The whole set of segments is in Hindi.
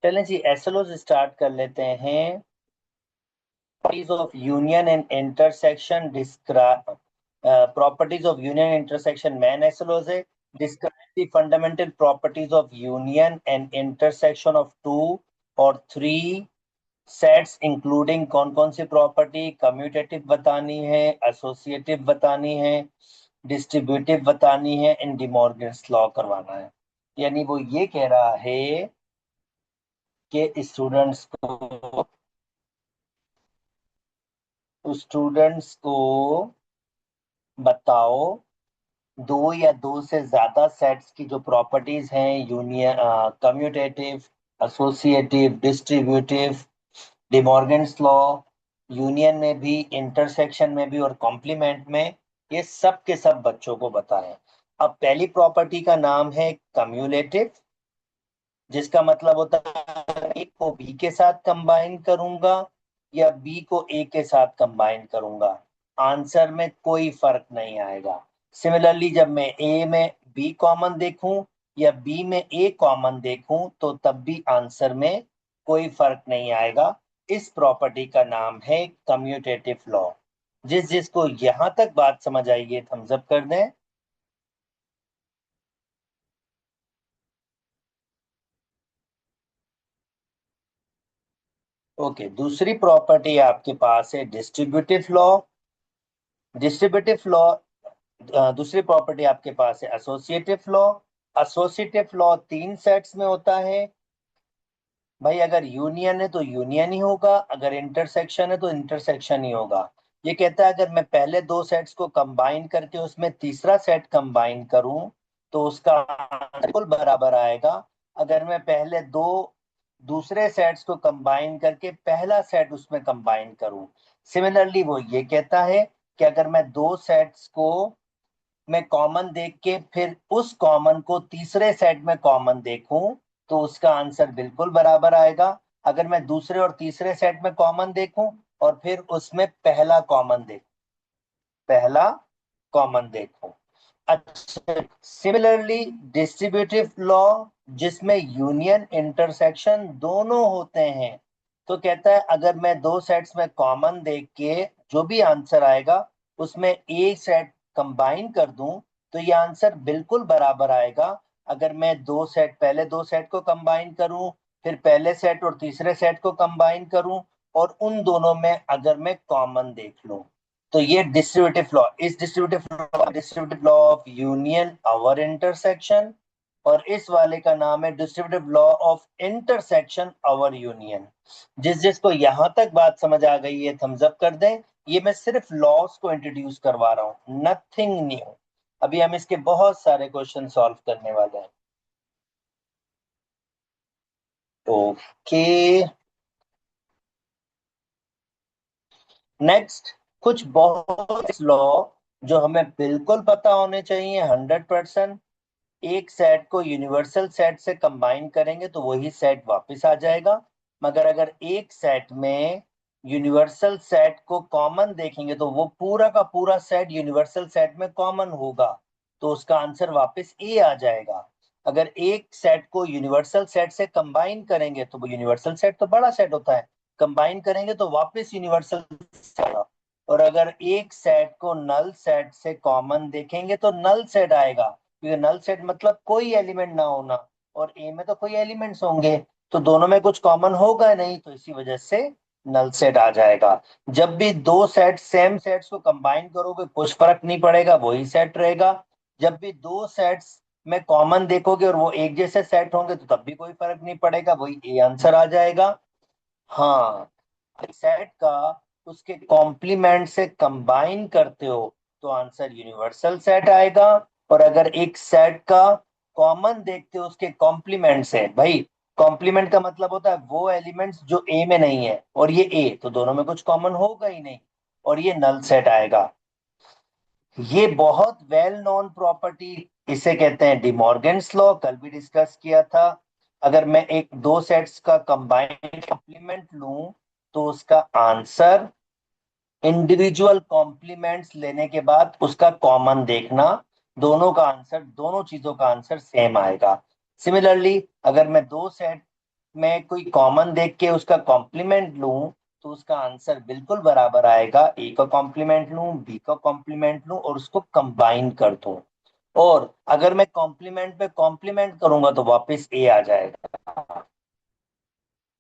चलें जी, एसएलओ स्टार्ट कर लेते हैं। Properties of union and intersection describe properties of union and intersection main SLOs है। Describe the fundamental properties of union and intersection of two or three sets including कौन कौन सी प्रॉपर्टी कम्यूटेटिव बतानी है, एसोसिएटिव बतानी है, डिस्ट्रीब्यूटिव बतानी है, इन डिमॉर्गन्स लॉ करवाना है। यानी वो ये कह रहा है कि स्टूडेंट्स को बताओ दो या दो से ज्यादा सेट्स की जो प्रॉपर्टीज हैं, union, commutative, associative, distributive, De Morgan's law, union में भी, इंटरसेक्शन में भी और कॉम्प्लीमेंट में, ये सब के सब बच्चों को बताएं। अब पहली प्रॉपर्टी का नाम है कम्यूलेटिव, जिसका मतलब होता है एक को बी के साथ कंबाइन करूंगा या बी को ए के साथ कंबाइन करूंगा, आंसर में कोई फर्क नहीं आएगा। सिमिलरली जब मैं ए में बी कॉमन देखूं या बी में ए कॉमन देखूं तो तब भी आंसर में कोई फर्क नहीं आएगा। इस प्रॉपर्टी का नाम है कम्यूटेटिव लॉ। जिसको यहां तक बात समझ आई है थम्स अप कर दें। ओके, दूसरी प्रॉपर्टी आपके पास है डिस्ट्रीब्यूटिव लॉ। डिस्ट्रीब्यूटिव लॉ, दूसरी प्रॉपर्टी आपके पास है एसोसिएटिव लॉ। एसोसिएटिव लॉ तीन सेट्स में होता है भाई। अगर यूनियन है तो यूनियन ही होगा, अगर इंटरसेक्शन है तो इंटरसेक्शन ही होगा। ये कहता है अगर मैं पहले दो सेट्स को कंबाइन करके उसमें तीसरा सेट कंबाइन करूं तो उसका बिल्कुल बराबर आएगा। अगर मैं पहले दो दूसरे सेट्स को कंबाइन करके पहला सेट उसमें कंबाइन करूं। सिमिलरली वो ये कहता है कि अगर मैं दो सेट्स को मैं कॉमन देख के फिर उस कॉमन को तीसरे सेट में कॉमन देखूं तो उसका आंसर बिल्कुल बराबर आएगा। अगर मैं दूसरे और तीसरे सेट में कॉमन देखूं और फिर उसमें पहला कॉमन देखूं। अच्छा, सिमिलरली डिस्ट्रीब्यूटिव लॉ, जिसमें यूनियन इंटरसेक्शन दोनों होते हैं, तो कहता है अगर मैं दो सेट्स में कॉमन देख के जो भी आंसर आएगा उसमें एक सेट कंबाइन कर दूं तो ये आंसर बिल्कुल बराबर आएगा। अगर मैं पहले दो सेट को कंबाइन करूं, फिर पहले सेट और तीसरे सेट को कंबाइन करूं और उन दोनों में अगर मैं कॉमन देख लूं तो ये डिस्ट्रीब्यूटिव लॉ ऑफ यूनियन और इंटरसेक्शन। और इस वाले का नाम है डिस्ट्रीब्यूटिव लॉ ऑफ इंटरसेक्शन और यूनियन। जिसको यहां तक बात समझ आ गई है थम्स अप कर दें। ये मैं सिर्फ लॉस को इंट्रोड्यूस करवा रहा हूं, नथिंग न्यू। अभी हम इसके बहुत सारे क्वेश्चन सॉल्व करने वाले हैं। ओके, नेक्स्ट, कुछ बहुत लॉ जो हमें बिल्कुल पता होने चाहिए 100%। एक सेट को यूनिवर्सल सेट से कंबाइन करेंगे तो वही सेट वापस आ जाएगा। मगर अगर एक सेट में यूनिवर्सल सेट को कॉमन देखेंगे तो वो पूरा का पूरा सेट यूनिवर्सल सेट में कॉमन होगा, तो उसका आंसर वापस ए आ जाएगा। अगर एक सेट को यूनिवर्सल सेट से कंबाइन करेंगे तो वो यूनिवर्सल सेट तो बड़ा सेट होता है, कंबाइन करेंगे तो वापस यूनिवर्सल सेट। और अगर एक सेट को नल सेट से कॉमन देखेंगे तो नल सेट आएगा, क्योंकि नल सेट मतलब कोई एलिमेंट ना होना, और ए में तो कोई एलिमेंट्स होंगे, तो दोनों में कुछ कॉमन होगा नहीं, तो इसी वजह से नल सेट आ जाएगा। जब भी दो सेट सेम सेट्स को कंबाइन करोगे कुछ फर्क नहीं पड़ेगा, वही सेट रहेगा। जब भी दो सेट्स में कॉमन देखोगे और वो एक जैसे सेट होंगे तो तब भी कोई फर्क नहीं पड़ेगा, वही ए आंसर आ जाएगा। हाँ, सेट का उसके कॉम्प्लीमेंट से कंबाइन करते हो तो आंसर यूनिवर्सल सेट आएगा। और अगर एक सेट का कॉमन देखते हो उसके कॉम्प्लीमेंट से, भाई कॉम्प्लीमेंट का मतलब होता है वो एलिमेंट्स जो ए में नहीं है और ये ए, तो दोनों में कुछ कॉमन होगा ही नहीं, और ये नल सेट आएगा। ये बहुत वेल नोन प्रॉपर्टी, इसे कहते हैं डिमॉर्गन्स लॉ, कल भी डिस्कस किया था। अगर मैं एक दो सेट्स का कंबाइंड कॉम्प्लीमेंट लूं तो उसका आंसर इंडिविजुअल कॉम्प्लीमेंट्स लेने के बाद उसका कॉमन देखना, दोनों चीजों का आंसर सेम आएगा। सिमिलरली अगर मैं दो सेट मैं कोई कॉमन देख के उसका कॉम्प्लीमेंट लूं, तो उसका आंसर बिल्कुल बराबर आएगा। ए का कॉम्प्लीमेंट लूं, बी का कॉम्प्लीमेंट लूं और उसको कंबाइन कर दूं। और अगर मैं कॉम्प्लीमेंट पे कॉम्प्लीमेंट करूंगा तो वापस ए आ जाएगा।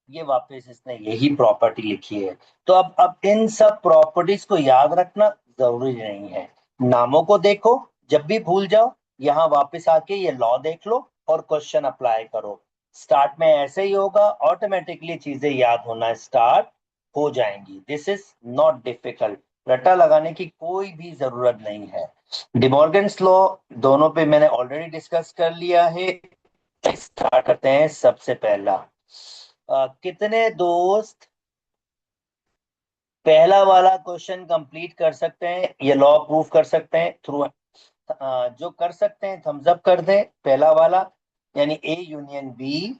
ये वापस इसने यही प्रॉपर्टी लिखी है। तो अब इन सब प्रॉपर्टीज को याद रखना जरूरी नहीं है। नामों को देखो, जब भी भूल जाओ यहाँ वापस आके ये लॉ देख लो और क्वेश्चन अप्लाई करो। स्टार्ट में ऐसे ही होगा, ऑटोमेटिकली चीजें याद होना स्टार्ट हो जाएंगी। This is not difficult. रट्टा लगाने की कोई भी जरूरत नहीं है। डिमॉर्गन्स लॉ दोनों पे मैंने ऑलरेडी डिस्कस कर लिया है। स्टार्ट करते हैं। सबसे पहला, कितने दोस्त पहला वाला क्वेश्चन कंप्लीट कर सकते हैं, ये लॉ प्रूफ कर सकते हैं थ्रू, जो कर सकते हैं थम्स अप कर दें पहला वाला, यानी ए यूनियन बी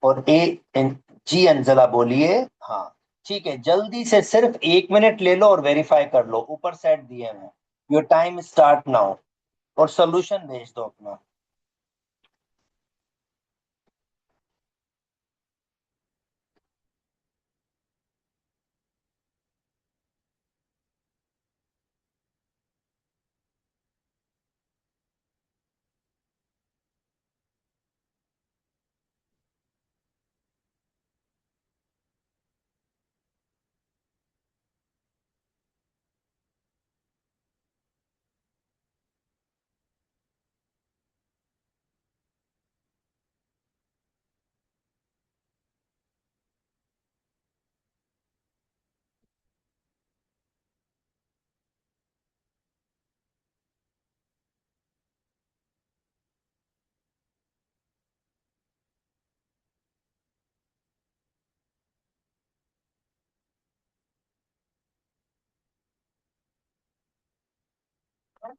और ए जी। अंजला बोलिए हाँ। ठीक है, जल्दी से सिर्फ 1 मिनट ले लो और वेरीफाई कर लो, ऊपर सेट दिए हैं। Your time start now. और सोल्यूशन भेज दो अपना।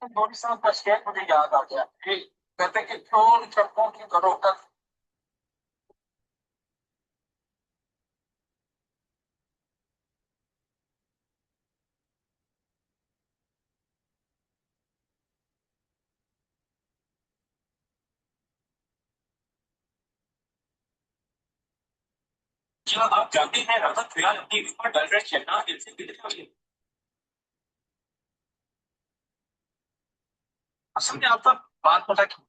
थोड़ी सा बच गया, मुझे याद आ गया कि कहते हैं कि चोर चक्कों की धरोहर। क्या आप जानते हैं रतन फिलहाल अपनी विस्फोट गर्लफ्रेंड शबनाज गिल से कितने मिले? असल में आपका बात पता क्यों?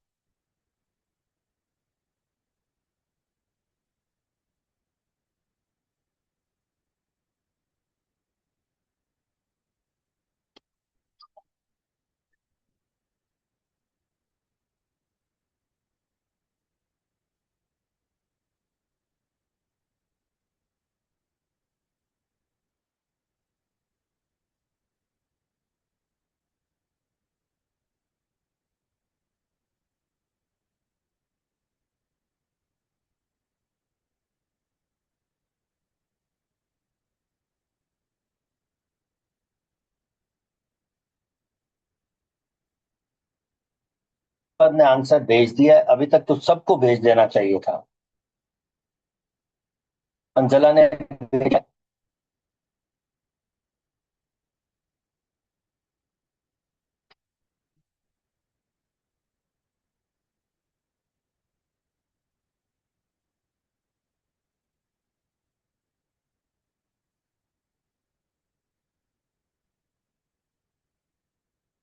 पद ने आंसर भेज दिया है, अभी तक तो सबको भेज देना चाहिए था। अंजला ने भेजा।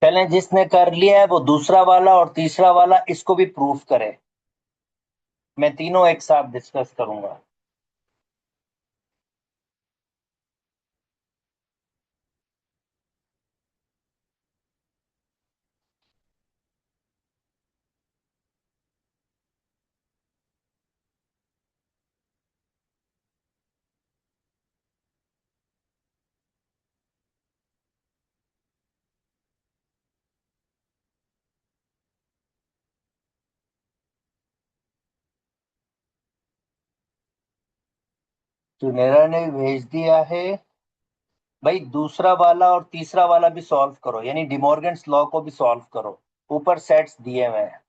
पहले जिसने कर लिया है वो दूसरा वाला और तीसरा वाला इसको भी प्रूफ करे। मैं तीनों एक साथ डिस्कस करूंगा। सुनेरा ने भेज दिया है। भाई दूसरा वाला और तीसरा वाला भी सॉल्व करो, यानी डिमॉर्गन्स लॉ को भी सॉल्व करो। ऊपर सेट्स दिए हुए हैं।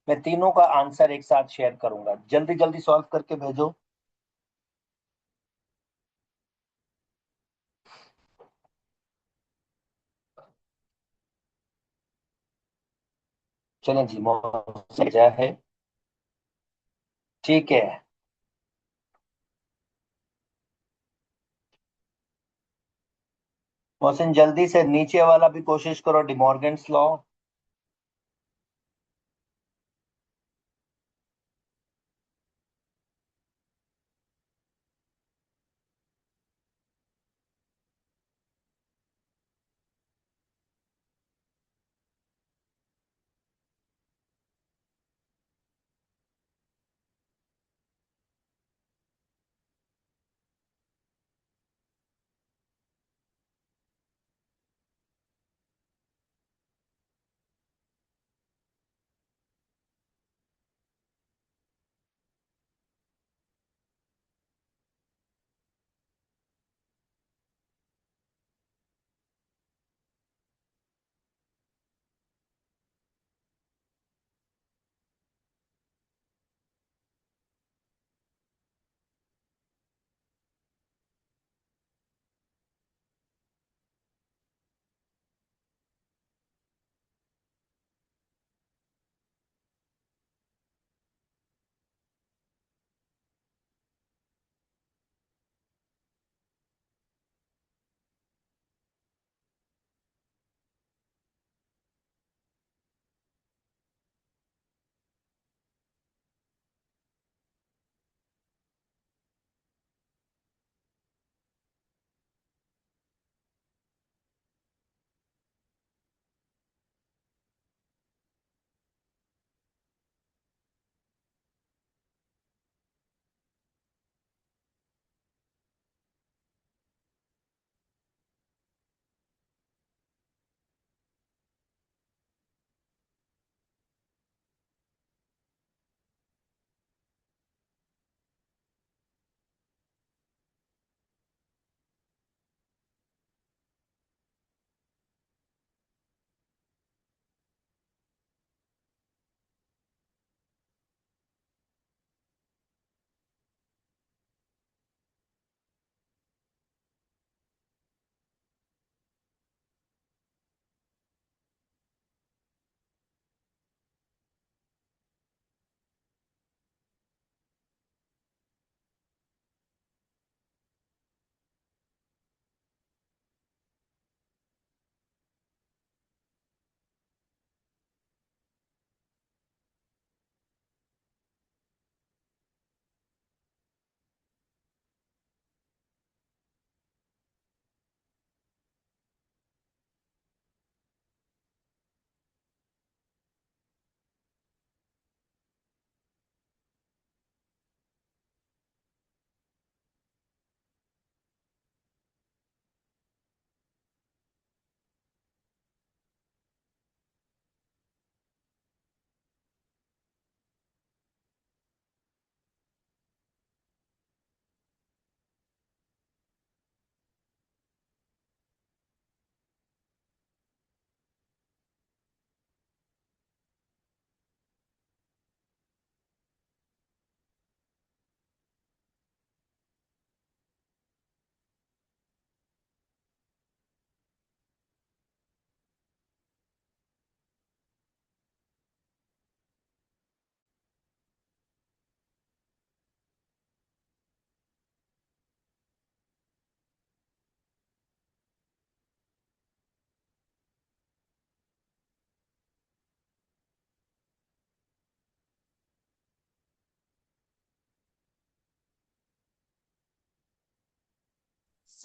मैं तीनों का आंसर एक साथ शेयर करूंगा, जल्दी जल्दी सॉल्व करके भेजो। चलें जी, भेजा है। ठीक है। मोहसिन जल्दी से नीचे वाला भी कोशिश करो, डिमॉर्गन्स लॉ।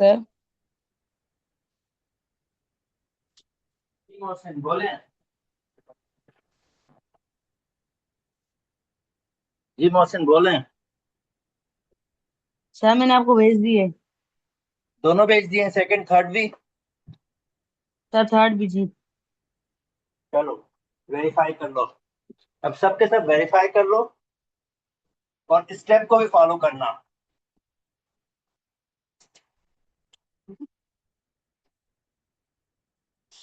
सर। जी मोहसिन बोले। जी मोहसिन बोले। सर मैंने आपको भेज दिए। दोनों भेज दिए, सेकंड थर्ड भी। सर थर्ड भी जी। चलो वेरीफाई कर लो। अब सबके सब वेरीफाई कर लो और स्टेप को भी फॉलो करना।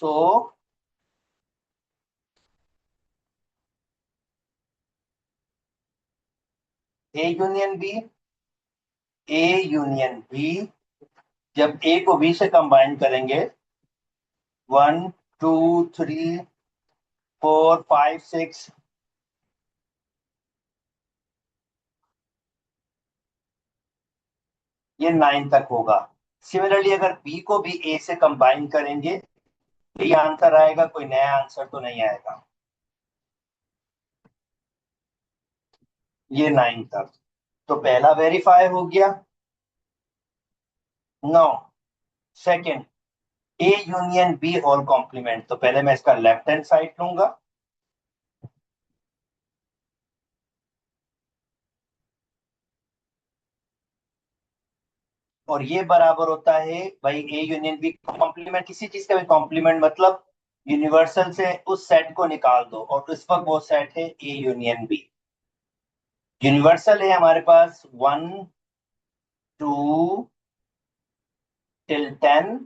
So A union B, A union B, जब ए को बी से कंबाइन करेंगे, 1 2 3 4 5 6, ये 9 तक होगा। सिमिलरली अगर बी को भी ए से कंबाइन करेंगे तो ये आंसर आएगा, कोई नया आंसर तो नहीं आएगा। ये 9 तक तो पहला वेरीफाई हो गया। No, second, A union B whole complement, तो पहले मैं इसका लेफ्ट हैंड साइड लूंगा। और ये बराबर होता है भाई ए यूनियन बी कॉम्प्लीमेंट, किसी चीज का भी कॉम्प्लीमेंट मतलब यूनिवर्सल से उस सेट को निकाल दो, और इस वक्त वो सेट है ए यूनियन बी। यूनिवर्सल है हमारे पास 1 2 टिल 10,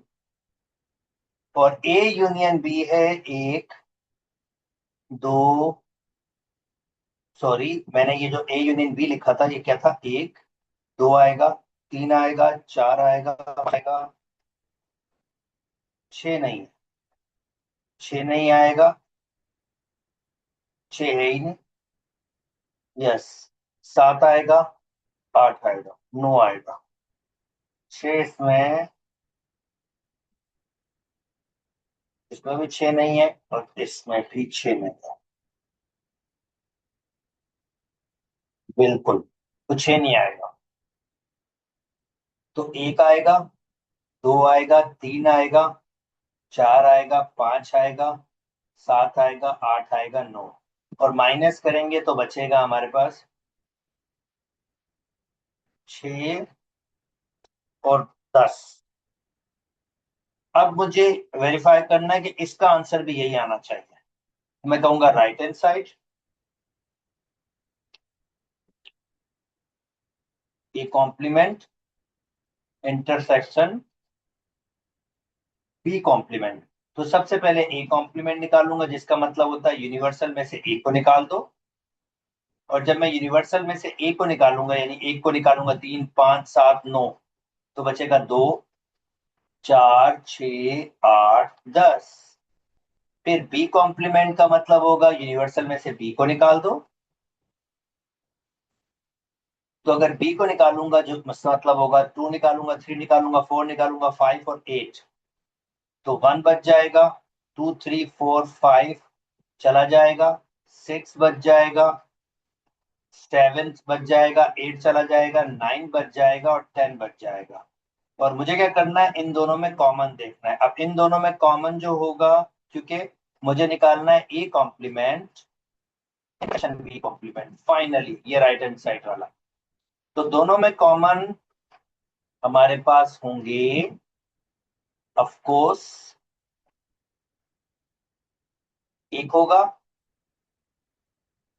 और ए यूनियन बी है 1 2, सॉरी मैंने ये जो ए यूनियन बी लिखा था ये क्या था, 1 2 आएगा, 3 आएगा, 4 आएगा, 6 नहीं, 6 नहीं आएगा, 6 है ही नहीं, यस, 7 आएगा, 8 आएगा, 9 आएगा, 6 इसमें, इसमें भी 6 नहीं है, और इसमें भी 6 नहीं है, बिल्कुल तो 6 नहीं आएगा। तो 1 आएगा, 2 आएगा, 3 आएगा, 4 आएगा, 5 आएगा, 7 आएगा, 8 आएगा, 9, और माइनस करेंगे तो बचेगा हमारे पास 6 और 10। अब मुझे वेरीफाई करना है कि इसका आंसर भी यही आना चाहिए। मैं कहूंगा right hand side, A complement intersection B complement. तो सबसे पहले ए कॉम्प्लीमेंट निकालूंगा, जिसका मतलब होता है यूनिवर्सल में से ए को निकाल दो। और जब मैं यूनिवर्सल में से ए को निकालूंगा, यानी एक को निकालूंगा 3 5 7 9, तो बचेगा 2 4 6 8 10। फिर बी कॉम्प्लीमेंट का मतलब होगा यूनिवर्सल में से बी को निकाल दो। तो अगर बी को निकालूंगा जो मतलब होगा 2 निकालूंगा, 3 निकालूंगा, 4 निकालूंगा, 5 और 8, तो 1 बच जाएगा, 2 3 4 5 चला जाएगा, 6 बच जाएगा, 7 बच जाएगा, 8 चला जाएगा, 9 बच जाएगा, और 10 बच जाएगा। और मुझे क्या करना है, इन दोनों में कॉमन देखना है। अब इन दोनों में कॉमन जो होगा, क्योंकि मुझे निकालना है A complement B complement, finally ये राइट हैंड साइड वाला। तो दोनों में कॉमन हमारे पास होंगे, ऑफ कोर्स एक होगा,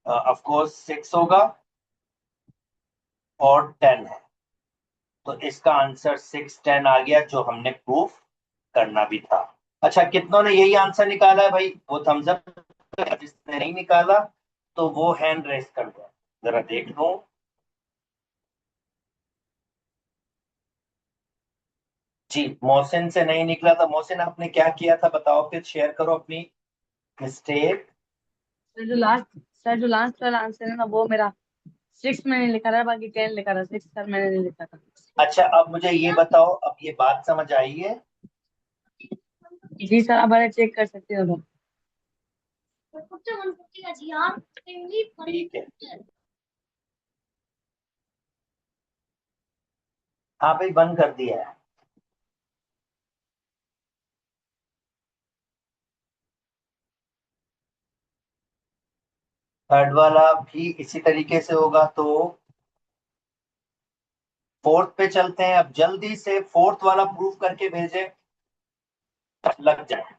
ऑफ कोर्स 6 होगा, और 10 है। तो इसका आंसर 6 10 आ गया, जो हमने प्रूफ करना भी था। अच्छा, कितनों ने यही आंसर निकाला है भाई, वो थम्स अप। जिसने नहीं निकाला तो वो हैंड रेस कर दो, जरा देख लो। जी, मोहसिन से नहीं निकला था। मोहसिन आपने क्या किया था बताओ, फिर शेयर करो अपनी मिस्टेक। सर जो लास्ट वाला आंसर है ना वो मेरा 6 मैंने लिखा था, बाकी 10 लिखा था, 6 सर मैंने नहीं लिखा था। अच्छा, अब मुझे ये बताओ, अब ये बात समझ आई है? जी सर, आप बार चेक कर सकते हो। ठीक है, हाँ भाई बंद कर दिया है। थर्ड वाला भी इसी तरीके से होगा, तो फोर्थ पे चलते हैं। अब जल्दी से फोर्थ वाला प्रूफ करके भेजे, लग जाए।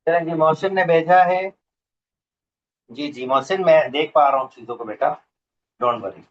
चलें जी, मोहसिन ने भेजा है। जी जी मोहसिन, मैं देख पा रहा हूँ चीजों को बेटा, डोंट वरी।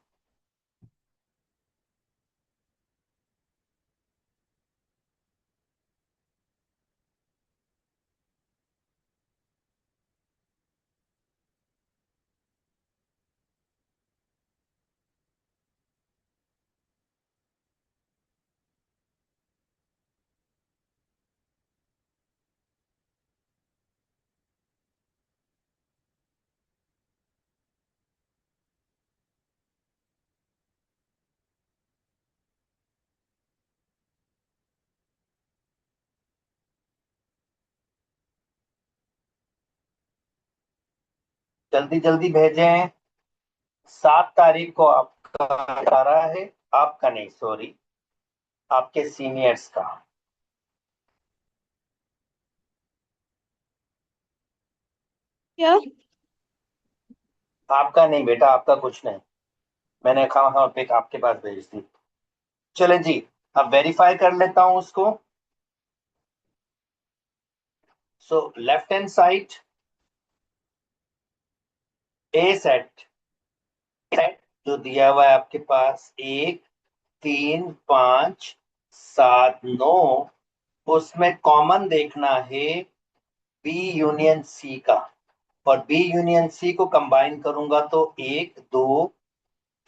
जल्दी जल्दी भेजें। 7 तारीख को आपका आ रहा है, आपका नहीं सॉरी, आपके सीनियर्स का। क्या? आपका नहीं बेटा, आपका कुछ नहीं, मैंने कहा हाँ पिक आपके पास भेज दी। चलें जी, अब वेरीफाई कर लेता हूं उसको। सो लेफ्ट हैंड साइड ए सेट, सेट जो दिया हुआ है आपके पास 1 3 5 7 9, उसमें कॉमन देखना है बी यूनियन सी का। और बी यूनियन सी को कंबाइन करूंगा तो 1 2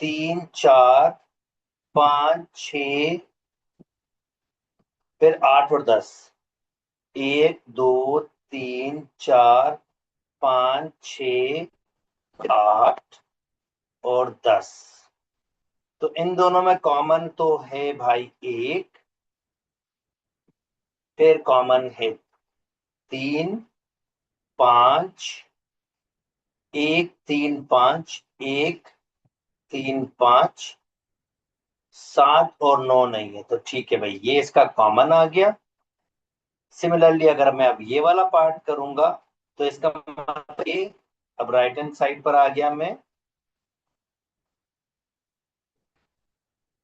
3 4 5 6, फिर 8 और 10। 1 2 3 4 5 6 8 और 10। तो इन दोनों में कॉमन तो है भाई 1, फिर कॉमन है 3 5, 1 3 5 1 3 5, 7 और 9 नहीं है, तो ठीक है भाई, ये इसका कॉमन आ गया। सिमिलरली अगर मैं अब ये वाला पार्ट करूंगा तो इसका मतलब ये, अब राइट हैंड साइड पर आ गया मैं,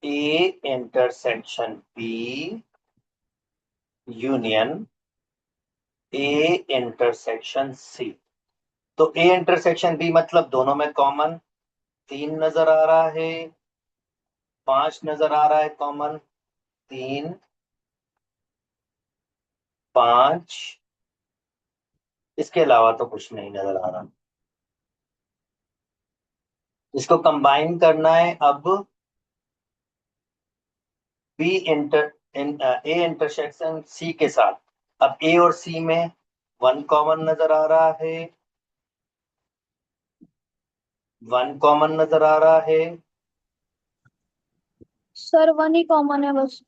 A intersection B union A intersection C. तो ए इंटरसेक्शन बी मतलब दोनों में कॉमन 3 नजर आ रहा है, 5 नजर आ रहा है कॉमन, 3 5, इसके अलावा तो कुछ नहीं नजर आ रहा। इसको कंबाइन करना है अब B inter A intersection C के साथ। अब ए और सी में 1 कॉमन नजर आ रहा है, 1 कॉमन नजर आ रहा है, सर वन ही कॉमन है बस।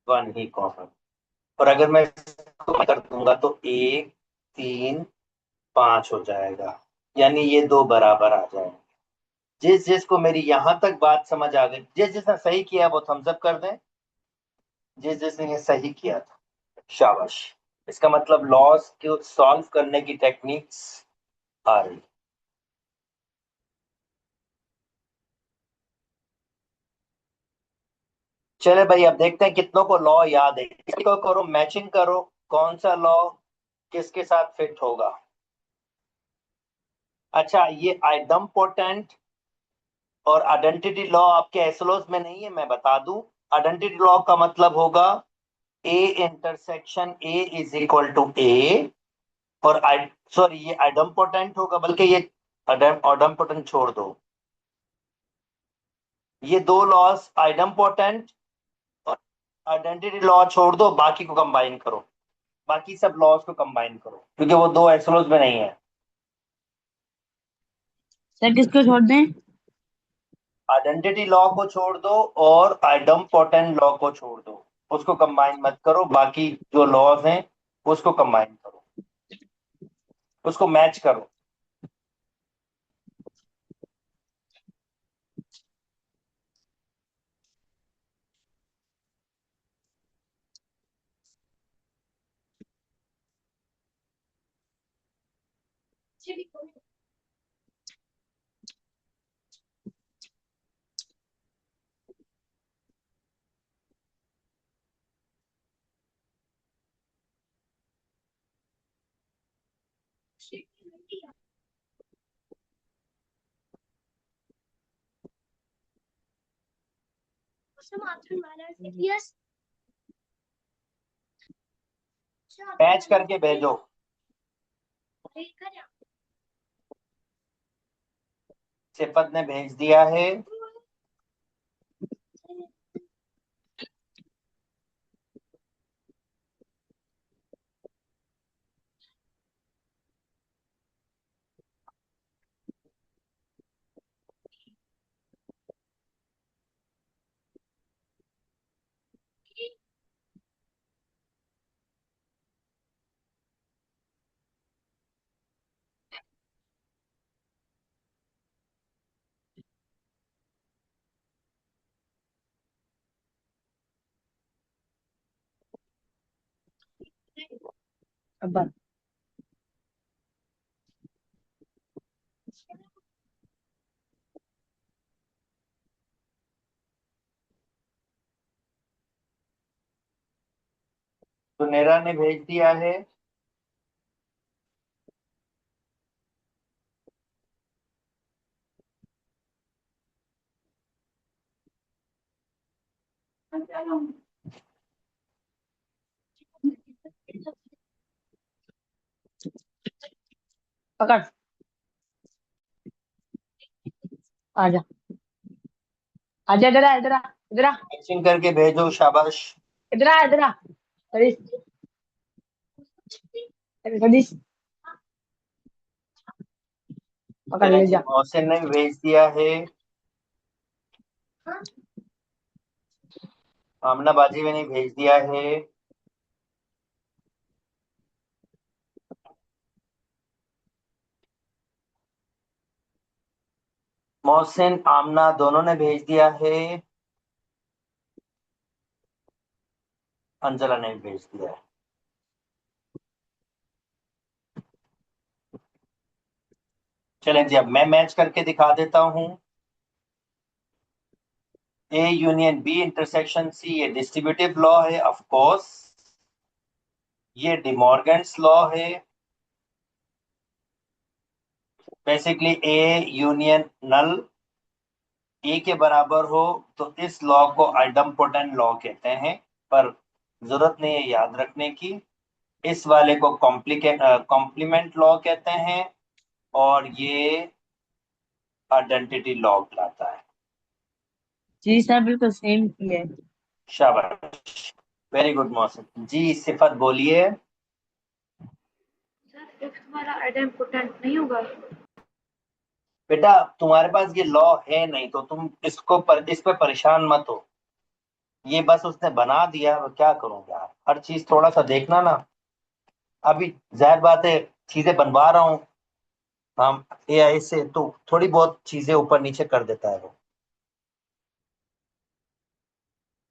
1 ही कॉमन। और अगर मैं इसको कर दूंगा तो 1 3 5 हो जाएगा, यानी ये दो बराबर आ जाएंगे। जिस जिसको मेरी यहां तक बात समझ आ गई, जिस जिसने सही किया वो थम्स अप कर दें, जिस जिसने ये सही किया था शाबाश। इसका मतलब लॉस को सॉल्व करने की टेक्निक्स आ रही। चले भाई, अब देखते हैं कितनों को लॉ याद है। इसको करो, मैचिंग करो, कौन सा लॉ किसके साथ फिट होगा। अच्छा, ये आइडम्पोटेंट और आइडेंटिटी लॉ आपके एसलोस में नहीं है, मैं बता दूं। आइडेंटिटी लॉ का मतलब होगा A intersection A is equal to A, और सॉरी ये आइडम्पोटेंट होगा, बल्कि ये आइडम्पोटेंट छोड़ दो। ये दो लॉस आइडम्पोटेंट और आइडेंटिटी लॉ छोड़ दो, बाकी को कंबाइन करो, बाकी सब लॉज को कंबाइन करो, क्योंकि वो दो एक्सलोज में नहीं है। सर किसको छोड़ दें? आइडेंटिटी लॉ को छोड़ दो और आइडम्पोटेंट लॉ को छोड़ दो, उसको कंबाइन मत करो, बाकी जो लॉज हैं उसको कंबाइन करो, उसको मैच करो। मैच करके भेजो। सिफत ने भेज दिया है। अब सुनेरा ने भेज दिया है। पकड़, आजा आजा, इधर आ, इधर आ, इधर आ, मैचिंग करके भेजो। शाबाश। इधर आ, इधर आ, सतीश, सतीश, पकड़ चलें ले जी, जा। मोहसिन ने भेज दिया है। आमना बाजी ने भेज दिया है। मोहसिन आमना दोनों ने भेज दिया है। अंजला ने भेज दिया है। चलें जी, अब मैं मैच करके दिखा देता हूं। A union B intersection C, ये डिस्ट्रीब्यूटिव लॉ है ऑफ कोर्स। ये डिमॉर्गन्स लॉ है। Basically A union null A के बराबर हो तो इस लॉ को आइडम्पोटेंट लॉ कहते हैं, पर जरूरत नहीं है याद रखने की। इस वाले को कॉम्प्लीमेंट लॉ कहते हैं और ये आइडेंटिटी लॉ कहलाता है। जी सर, बिल्कुल सेम ही है। शाबाश, वेरी गुड मोहसिन जी। सिफत बोलिए। सर एक्स हमारा आइडेंटिटी नहीं होगा। बेटा तुम्हारे पास ये लॉ है नहीं तो तुम इस पे परेशान मत हो। ये बस उसने बना दिया, अब क्या करूं यार, हर चीज थोड़ा सा देखना ना। अभी जाहिर बात है, चीजें बनवा रहा हूँ हम एआई से, तो थोड़ी बहुत चीजें ऊपर नीचे कर देता है वो,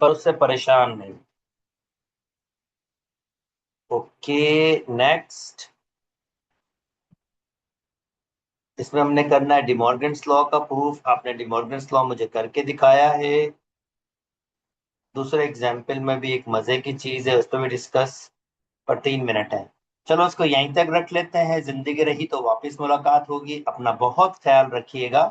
पर उससे परेशान नहीं। Okay, next. इसमें हमने करना है डिमॉर्गन्स लॉ का प्रूफ। आपने डिमॉर्गन्स लॉ मुझे करके दिखाया है। दूसरे एग्जाम्पल में भी एक मजे की चीज है, उस पर भी डिस्कस, पर 3 मिनट है। चलो इसको यहीं तक रख लेते हैं। जिंदगी रही तो वापस मुलाकात होगी। अपना बहुत ख्याल रखिएगा।